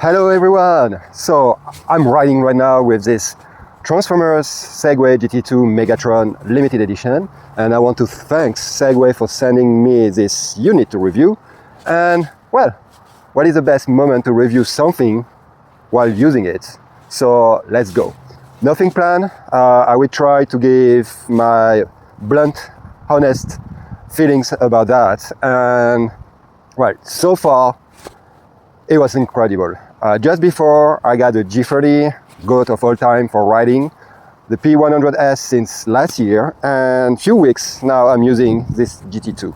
Hello everyone! So I'm riding right now with this Transformers Segway GT2 Megatron Limited Edition, and I want to thank Segway for sending me this unit to review. And well, what is the best moment to review something while using it? So let's go. Nothing planned. I will try to give my blunt, honest feelings about that. And well, so far it was incredible. Just before I got the G30, GOAT of all time for riding, the P100S since last year, and few weeks now I'm using this GT2.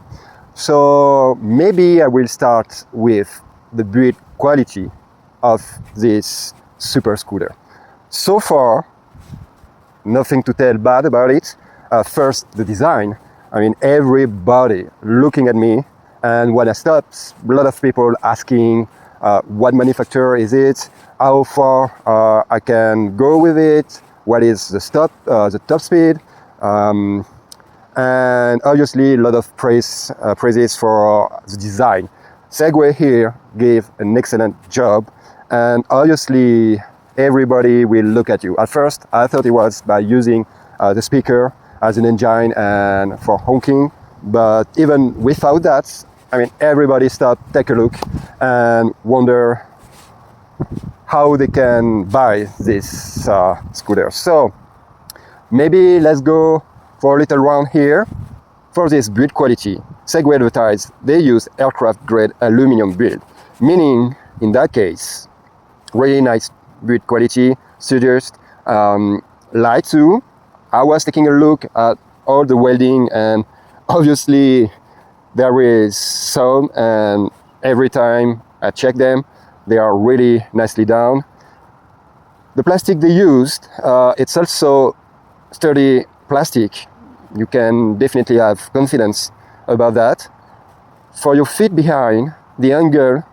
So maybe I will start with the build quality of this super scooter. So far, nothing to tell bad about it. First, the design. I mean, everybody looking at me, and when I stopped, a lot of people asking what manufacturer is it, how far I can go with it, what is the top speed, and obviously a lot of praises for the design. Segway here gave an excellent job, and obviously everybody will look at you. At first I thought it was by using the speaker as an engine and for honking, but even without that, I mean, everybody stopped, take a look, and wonder how they can buy this scooter. So maybe let's go for a little round here. For this build quality, Segway advertised they use aircraft grade aluminum build, meaning in that case, really nice build quality, studious, light too. I was taking a look at all the welding, and obviously there is some, and every time I check them, they are really nicely done. The plastic they used, it's also sturdy plastic. You can definitely have confidence about that. For your feet behind, the angle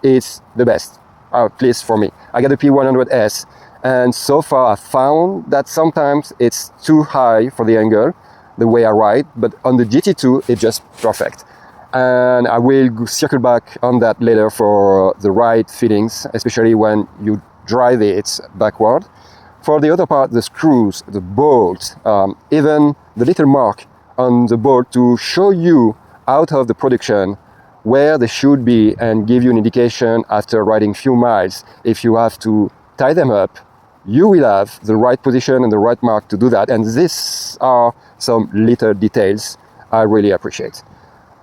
is the best, at least for me. I got a P100S, and so far I found that sometimes it's too high for the angle, the way I ride, but on the GT2 it's just perfect. And I will circle back on that later for the ride feelings, especially when you drive it backward. For the other part, the screws, the bolts, even the little mark on the bolt to show you out of the production where they should be and give you an indication after riding few miles. If you have to tie them up, you will have the right position and the right mark to do that. And these are some little details I really appreciate.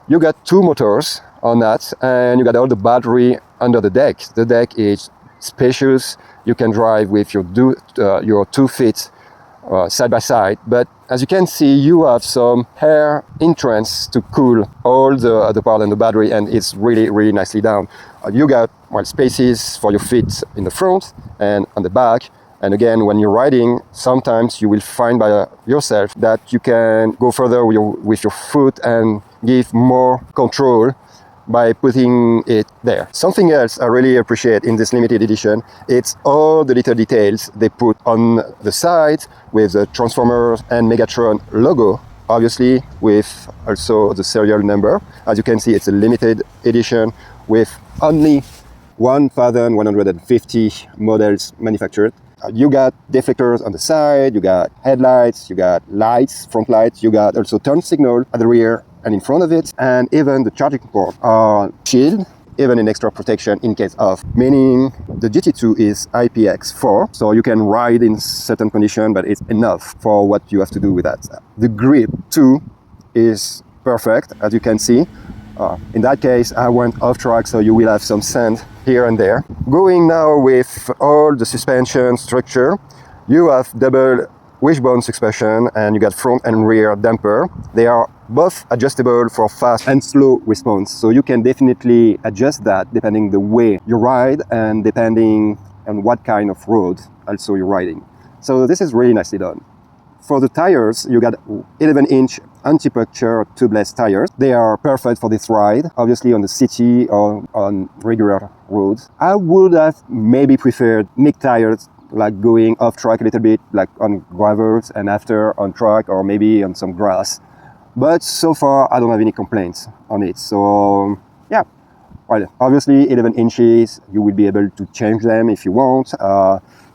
You got two motors on that, and you got all the battery under the deck. The deck is spacious. You can drive with your 2 feet side by side, but as you can see, you have some air entrance to cool all the part and the battery, and it's really, really nicely done. You got spaces for your feet in the front and on the back. And again, when you're riding, sometimes you will find by yourself that you can go further with your foot and give more control by putting it there. Something else I really appreciate in this limited edition, it's all the little details they put on the side with the Transformers and Megatron logo, obviously with also the serial number. As you can see, it's a limited edition with only 1,150 models manufactured. You got deflectors on the side, you got headlights, you got lights, front lights, you got also turn signal at the rear and in front of it, and even the charging port are shield, even an extra protection in case of, meaning the GT2 is IPX4, so you can ride in certain conditions, but it's enough for what you have to do with that. The grip too is perfect, as you can see. In that case, I went off track, so you will have some sand here and there. Going now with all the suspension structure, you have double wishbone suspension, and you got front and rear damper. They are both adjustable for fast and slow response, so you can definitely adjust that depending the way you ride and depending on what kind of road also you're riding. So this is really nicely done. For the tires, you got 11-inch anti-puncture tubeless tires. They are perfect for this ride, obviously on the city or on regular roads. I would have maybe preferred mid tires, like going off track a little bit, like on gravels, and after on track or maybe on some grass. But so far, I don't have any complaints on it. So yeah, Well, obviously 11 inches, you will be able to change them if you want.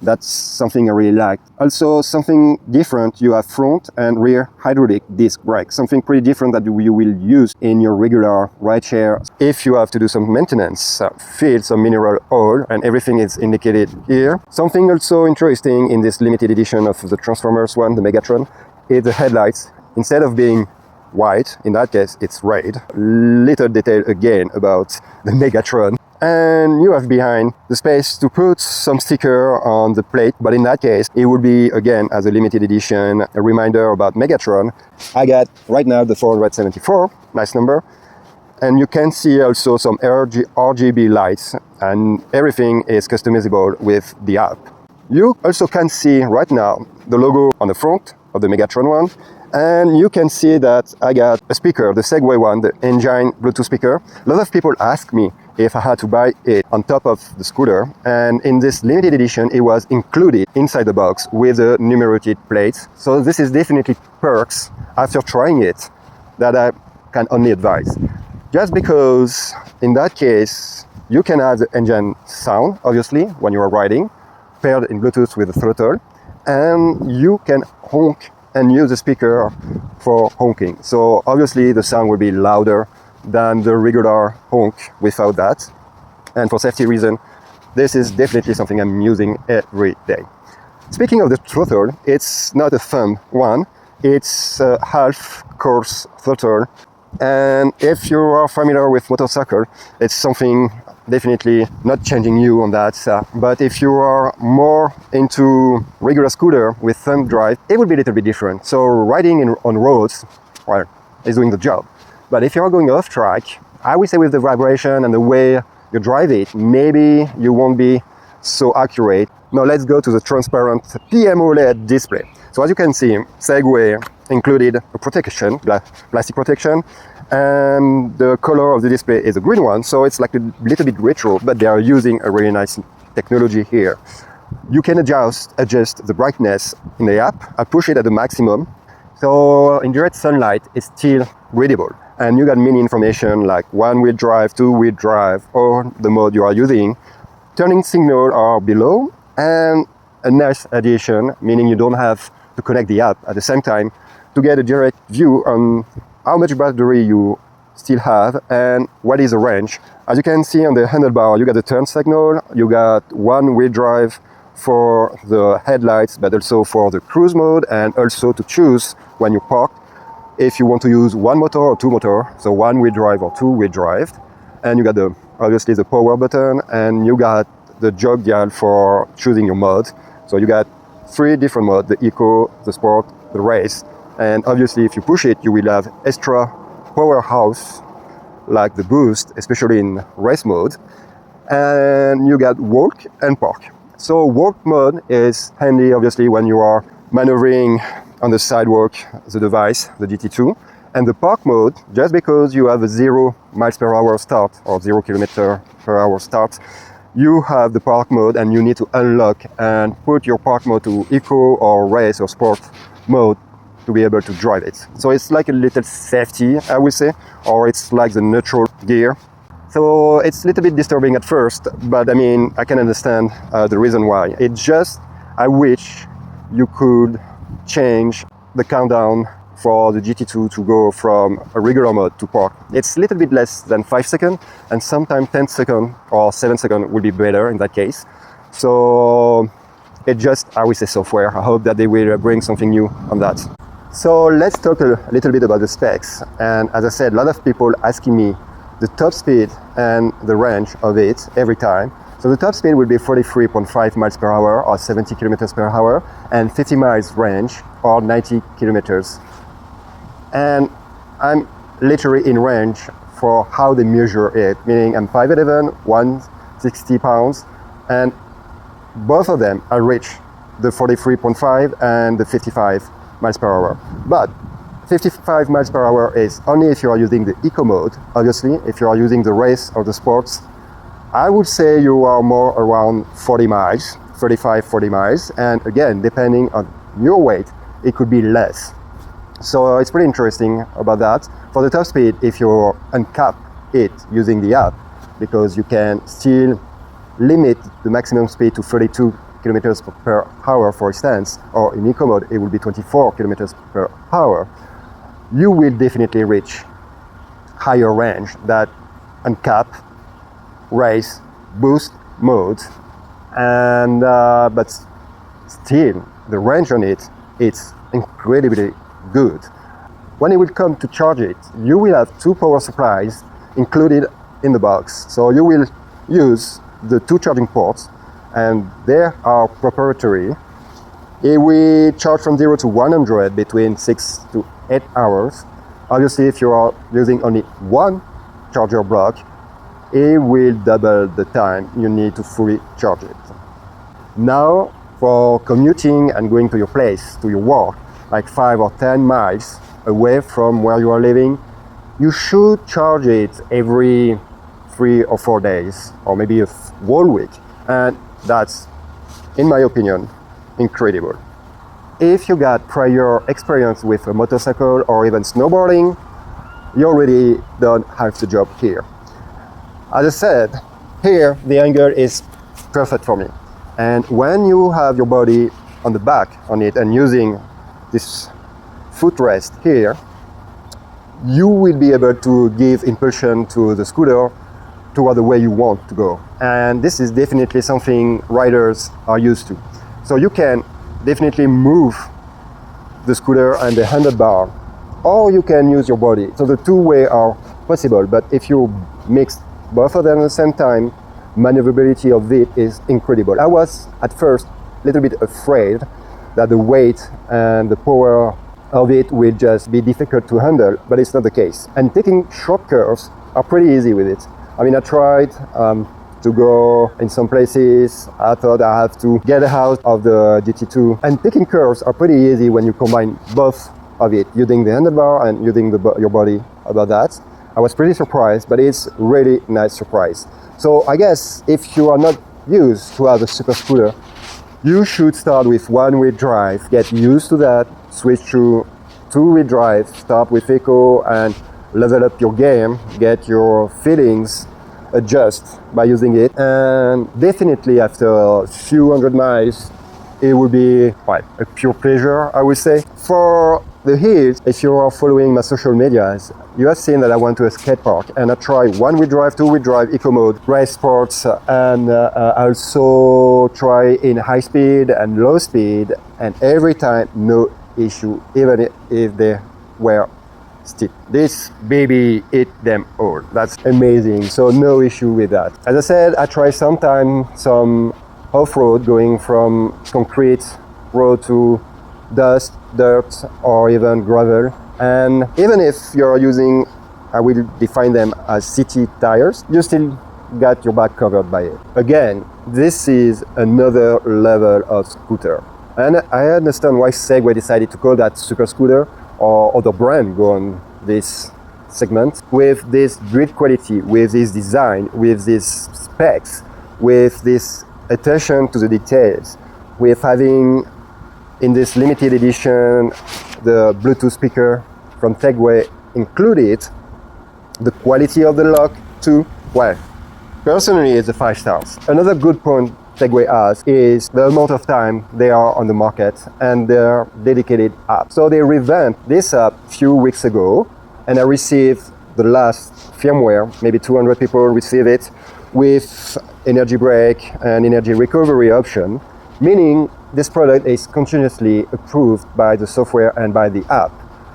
That's something I really like. Also, something different, you have front and rear hydraulic disc brakes, something pretty different that you will use in your regular rideshare. If you have to do some maintenance, fill some mineral oil, and everything is indicated here. Something also interesting in this limited edition of the Transformers one, the Megatron, is the headlights. Instead of being white, in that case it's red. Little detail again about the Megatron. And you have behind the space to put some sticker on the plate, but in that case it would be again as a limited edition, a reminder about Megatron. I got right now the 474, nice number, and you can see also some RGB lights, and everything is customizable with the app. You also can see right now the logo on the front of the Megatron one, and you can see that I got a speaker, the Segway one, the engine Bluetooth speaker. A lot of people ask me if I had to buy it on top of the scooter, and in this limited edition it was included inside the box with the numerated plates. So this is definitely perks after trying it that I can only advise. Just because in that case you can have the engine sound obviously when you are riding, paired in Bluetooth with the throttle, and you can honk and use the speaker for honking. So obviously the sound will be louder than the regular honk without that. And for safety reason, this is definitely something I'm using every day. Speaking of the throttle, it's not a thumb one, it's a half course throttle. And if you are familiar with motorcycle, it's something definitely not changing you on that. But if you are more into regular scooter with thumb drive, it would be a little bit different. So riding on roads, well, is doing the job. But if you are going off track, I would say with the vibration and the way you drive it, maybe you won't be so accurate. Now let's go to the transparent PMOLED display. So as you can see, Segway included a protection, plastic protection, and the color of the display is a green one, so it's like a little bit retro, but they are using a really nice technology here. You can adjust the brightness in the app. I push it at the maximum, so in direct sunlight it's still readable. And you got many information like one-wheel drive, two-wheel drive, or the mode you are using. Turning signal are below, and a nice addition, meaning you don't have to connect the app at the same time to get a direct view on how much battery you still have and what is the range. As you can see on the handlebar, you got the turn signal, you got one-wheel drive for the headlights, but also for the cruise mode, and also to choose when you park if you want to use one motor or two motor, so one-wheel drive or two-wheel drive. And you got obviously the power button, and you got the jog dial for choosing your mode. So you got 3 different modes, the eco, the sport, the race. And obviously if you push it, you will have extra powerhouse like the boost, especially in race mode. And you got walk and park. So walk mode is handy obviously when you are maneuvering on the sidewalk, the device, the GT2. And the park mode, just because you have a 0 miles per hour start or 0 kilometer per hour start, you have the park mode and you need to unlock and put your park mode to eco or race or sport mode to be able to drive it. So it's like a little safety, I would say, or it's like the neutral gear. So it's a little bit disturbing at first, but I mean, I can understand the reason why. It's just, I wish you could change the countdown for the GT2 to go from a regular mode to park. It's a little bit less than 5 seconds, and sometimes 10 seconds or 7 seconds would be better in that case. So it just, I would say, software. I hope that they will bring something new on that. So let's talk a little bit about the specs. And as I said, a lot of people asking me the top speed and the range of it every time. So the top speed will be 43.5 miles per hour or 70 kilometers per hour, and 50 miles range or 90 kilometers. And I'm literally in range for how they measure it, meaning I'm 5'11", 160 pounds, and both of them I reach the 43.5 and the 55 miles per hour. But 55 miles per hour is only if you are using the eco mode. Obviously, if you are using the race or the sports, I would say you are more around 40 miles, 35, 40 miles. And again, depending on your weight, it could be less. So it's pretty interesting about that. For the top speed, if you uncap it using the app, because you can still limit the maximum speed to 32 kilometers per hour, for instance, or in eco mode it will be 24 kilometers per hour, you will definitely reach higher range than NCAP, race, boost modes, and but still the range on it, it's incredibly good. When it will come to charge it, you will have two power supplies included in the box. So you will use the two charging ports, and they are proprietary. It will charge from 0 to 100 between 6 to 8 hours. Obviously, if you are using only one charger block, it will double the time you need to fully charge it. Now, for commuting and going to your place, to your work, like 5 or 10 miles away from where you are living, you should charge it every 3 or 4 days, or maybe a whole week. And that's, in my opinion, incredible. If you got prior experience with a motorcycle or even snowboarding, you already done half the job here. As I said, here the angle is perfect for me. And when you have your body on the back on it and using this footrest here, you will be able to give impulsion to the scooter toward the way you want to go. And this is definitely something riders are used to. So you can definitely move the scooter and the handlebar, or you can use your body. So the two ways are possible, but if you mix both of them at the same time, maneuverability of it is incredible. I was at first a little bit afraid that the weight and the power of it will just be difficult to handle, but it's not the case. And taking short curves are pretty easy with it. I mean, I tried to go in some places. I thought I have to get out of the GT2. And taking curves are pretty easy when you combine both of it, using the handlebar and using your body about that. I was pretty surprised, but it's really nice surprise. So I guess if you are not used to have a super scooter, you should start with one-wheel drive, get used to that, switch to two-wheel drive, start with eco and level up your game, get your feelings adjust by using it, and definitely after a few hundred miles it will be a pure pleasure, I would say. For the hills, if you are following my social medias, you have seen that I went to a skate park and I tried one-wheel drive, two-wheel drive, eco mode, race sports, and I also try in high speed and low speed, and every time no issue, even if they were steep. This baby ate them all. That's amazing. So no issue with that. As I said, I try sometimes some off-road, going from concrete road to dust, dirt, or even gravel. And even if you're using, I will define them as city tires, you still got your back covered by it. Again, this is another level of scooter. And I understand why Segway decided to call that super scooter, or other brand go on this segment, with this build quality, with this design, with these specs, with this attention to the details, with having in this limited edition the Bluetooth speaker from Segway included, the quality of the lock too. Well, personally it's a 5 stars. Another good point Segway has is the amount of time they are on the market and their dedicated app. So they revamped this app a few weeks ago, and I received the last firmware, maybe 200 people receive it, with energy brake and energy recovery option, meaning this product is continuously approved by the software and by the app.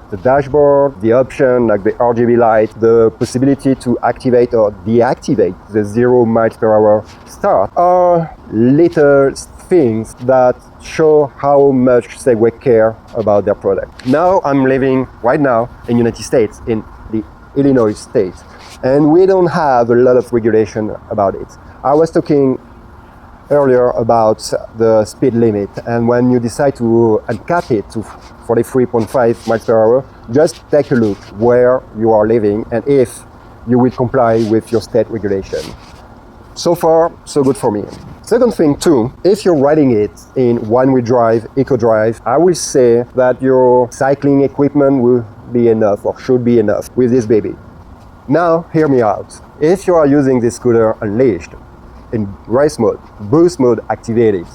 The dashboard, the option like the RGB light, the possibility to activate or deactivate the 0 miles per hour start are little things that show how much Segway care about their product. Now I'm living right now in United States, in the Illinois state, and we don't have a lot of regulation about it. I was talking earlier about the speed limit, and when you decide to uncap it to 43.5 miles per hour, just take a look where you are living and if you will comply with your state regulation. So far, so good for me. Second thing too, if you're riding it in one-wheel drive, eco drive, I will say that your cycling equipment will be enough or should be enough with this baby. Now, hear me out. If you are using this scooter unleashed in race mode, boost mode activated,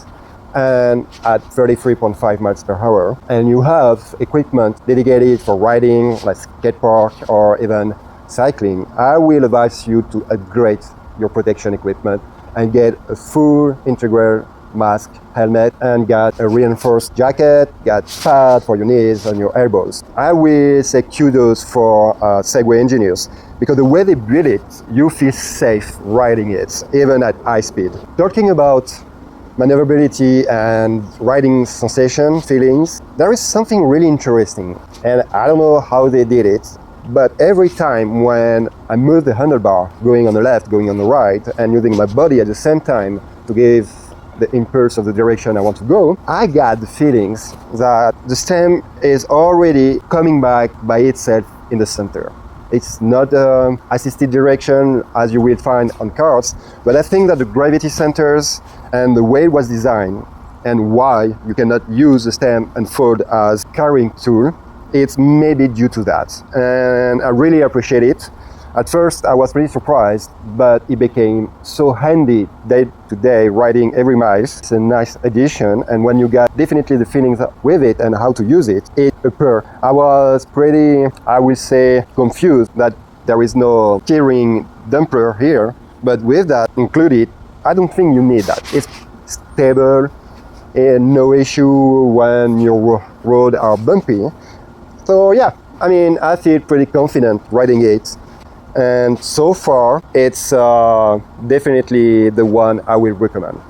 and at 33.5 miles per hour, and you have equipment dedicated for riding, like skate park or even cycling, I will advise you to upgrade your protection equipment and get a full integral mask, helmet, and get a reinforced jacket, get pad for your knees and your elbows. I will say kudos for Segway engineers, because the way they build it, you feel safe riding it, even at high speed. Talking about maneuverability and riding sensation, feelings, there is something really interesting, and I don't know how they did it, but every time when I move the handlebar, going on the left, going on the right, and using my body at the same time to give the impulse of the direction I want to go, I got the feelings that the stem is already coming back by itself in the center. It's not assisted direction as you will find on cars, but I think that the gravity centers and the way it was designed and why you cannot use the stem and fold as carrying tool, it's maybe due to that. And I really appreciate it. At first I was pretty surprised, but it became so handy day to day riding every mile. It's a nice addition, and when you got definitely the feelings with it and how to use it, it's a pair. I was pretty, I will say, confused that there is no steering damper here, but with that included, I don't think you need that. It's stable and no issue when your roads are bumpy. So yeah, I mean, I feel pretty confident riding it. And so far, it's definitely the one I will recommend.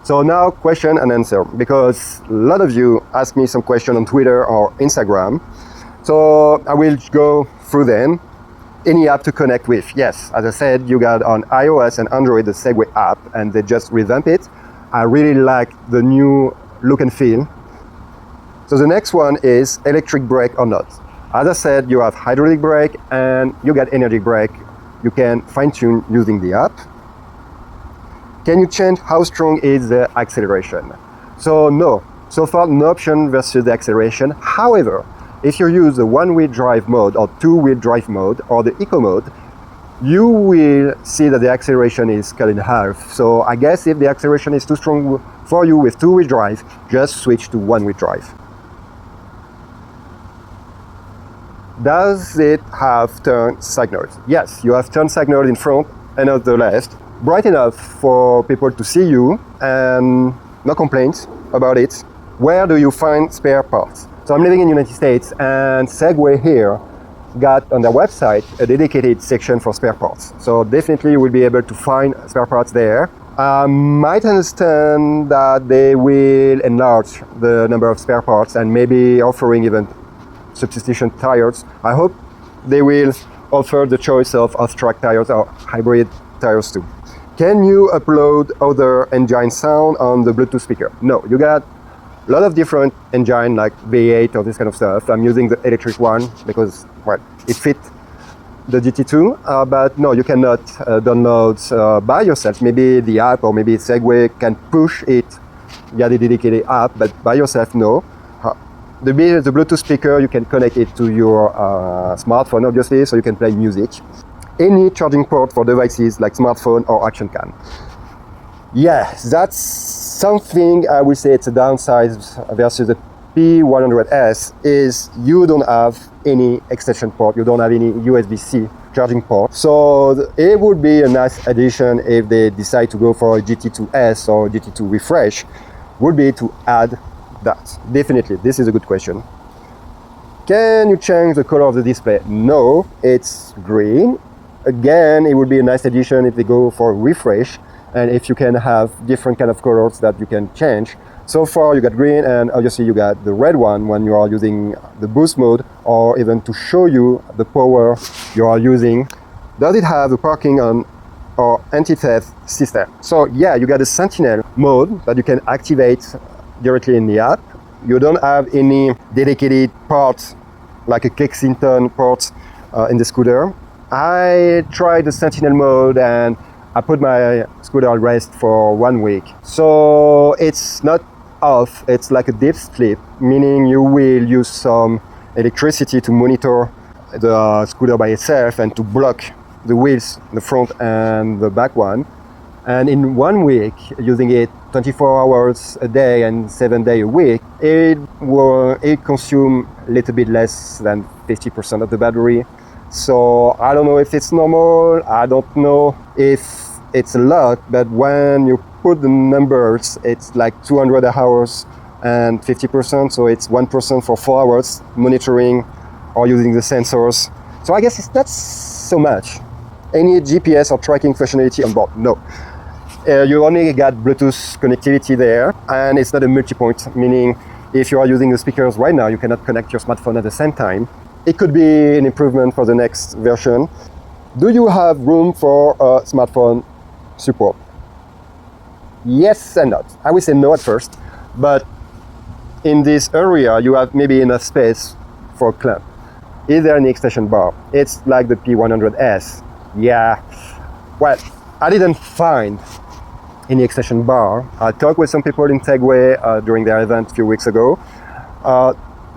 So now, question and answer, because a lot of you ask me some question on Twitter or Instagram. So I will go through them. Any app to connect with? Yes, as I said, you got on iOS and Android the Segway app, and they just revamped it. I really like the new look and feel. So the next one is electric brake or not. As I said, you have hydraulic brake and you get energy brake. You can fine-tune using the app. Can you change how strong is the acceleration? So no, so far no option versus the acceleration. However, if you use the one-wheel drive mode or two-wheel drive mode or the eco mode, you will see that the acceleration is cut in half. So I guess if the acceleration is too strong for you with two-wheel drive, just switch to one-wheel drive. Does it have turn signals? Yes, you have turn signals in front and on the left, bright enough for people to see you, and no complaints about it. Where do you find spare parts? So I'm living in the United States, and Segway here got on their website a dedicated section for spare parts. So definitely you will be able to find spare parts there. I might understand that they will enlarge the number of spare parts and maybe offering even substitution tires. I hope they will offer the choice of off-track tires or hybrid tires too. Can you upload other engine sound on the Bluetooth speaker? No, you got a lot of different engine like V8 or this kind of stuff. I'm using the electric one because, well, it fits the GT2, but no, you cannot download by yourself. Maybe the app or maybe Segway can push it via the dedicated app, but by yourself, no. The Bluetooth speaker, you can connect it to your smartphone, obviously, so you can play music. Any charging port for devices like smartphone or action cam. Yeah, that's something I would say it's a downside versus the P100S is you don't have any extension port, you don't have any USB-C charging port. So it would be a nice addition if they decide to go for a GT2S or GT2 refresh, would be to add that. Definitely, this is a good question. Can you change the color of the display? No, it's green. Again, it would be a nice addition if they go for a refresh and if you can have different kind of colors that you can change. So far you got green, and obviously you got the red one when you are using the boost mode or even to show you the power you are using. Does it have the parking on or anti-theft system? So yeah, you got a Sentinel mode that you can activate directly in the app. You don't have any dedicated parts like a Kensington port in the scooter. I tried the Sentinel mode and I put my scooter at rest for 1 week. So it's not off, it's like a deep sleep, meaning you will use some electricity to monitor the scooter by itself and to block the wheels, the front and the back one. And in 1 week, using it 24 hours a day and 7 days a week, it consumed a little bit less than 50% of the battery. So I don't know if it's normal, I don't know if it's a lot, but when you put the numbers, it's like 200 hours and 50%, so it's 1% for 4 hours monitoring or using the sensors. So I guess it's not so much. Any GPS or tracking functionality on board? No. You only got Bluetooth connectivity there, and it's not a multi-point, meaning if you are using the speakers right now, you cannot connect your smartphone at the same time. It could be an improvement for the next version. Do you have room for smartphone support? Yes and not. I would say no at first, but in this area, you have maybe enough space for a clamp. Is there an extension bar? It's like the P100S. Yeah, well, I didn't find any extension bar. I talked with some people in Segway during their event a few weeks ago.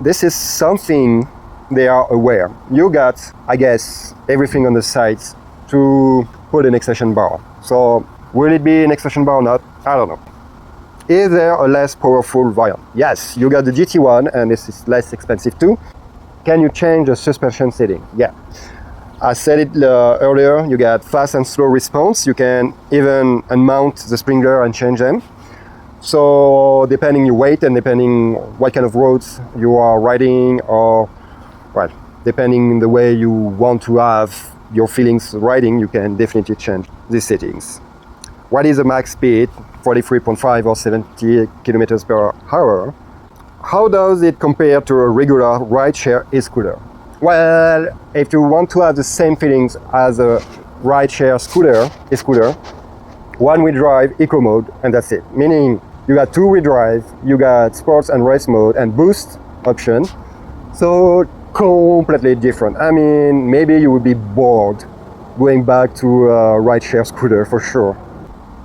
This is something they are aware. You got, I guess, everything on the site to put an extension bar. So will it be an extension bar or not? I don't know. Is there a less powerful variant? Yes, you got the GT1 and this is less expensive too. Can you change the suspension setting? Yeah. I said it earlier, you got fast and slow response. You can even unmount the sprinkler and change them. So depending your weight and depending what kind of roads you are riding, or well, depending the way you want to have your feelings riding, you can definitely change these settings. What is the max speed? 43.5 or 70 kilometers per hour. How does it compare to a regular rideshare e-scooter? Well, if you want to have the same feelings as a rideshare e-scooter, one-wheel drive, eco mode, and that's it. Meaning you got two-wheel drive, you got sports and race mode and boost option. So completely different. I mean, maybe you would be bored going back to a rideshare scooter for sure.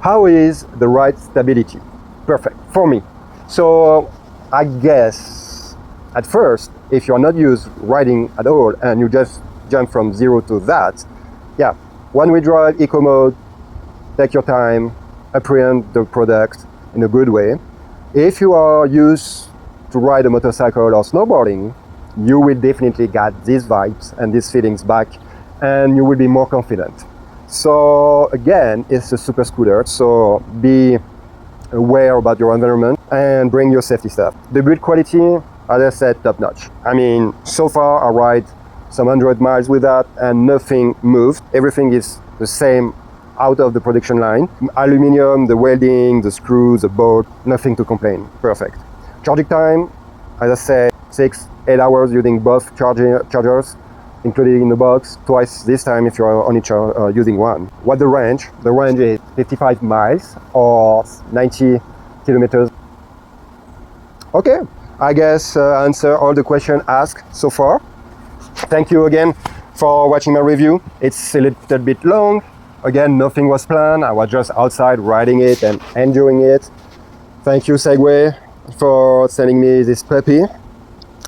How is the ride stability? Perfect for me. So I guess at first, if you're not used riding at all and you just jump from 0 to that, yeah, one-wheel drive, eco mode, take your time, apprehend the product in a good way. If you are used to ride a motorcycle or snowboarding, you will definitely get these vibes and these feelings back, and you will be more confident. So again, it's a super scooter, so be aware about your environment and bring your safety stuff. The build quality, as I said, top notch. I mean, so far I ride some 100 miles with that and nothing moved. Everything is the same out of the production line. Aluminium, the welding, the screws, the bolt, nothing to complain. Perfect. Charging time, as I said, 6-8 hours using both chargers, including in the box, twice this time if you're only using one. What the range? The range is 55 miles or 90 kilometers. Okay, I guess answer all the questions asked so far. Thank you again for watching my review. It's a little bit long. Again, nothing was planned. I was just outside riding it and enjoying it. Thank you, Segway, for sending me this puppy.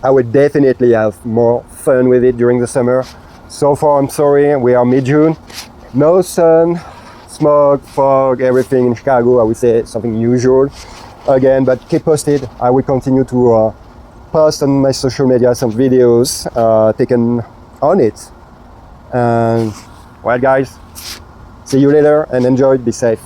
I will definitely have more fun with it during the summer. So far, I'm sorry, we are mid-June. No sun, smog, fog, everything in Chicago. I would say something usual again, but keep posted. I will continue to post on my social media some videos taken on it. And well, guys, see you later and enjoy. Be safe.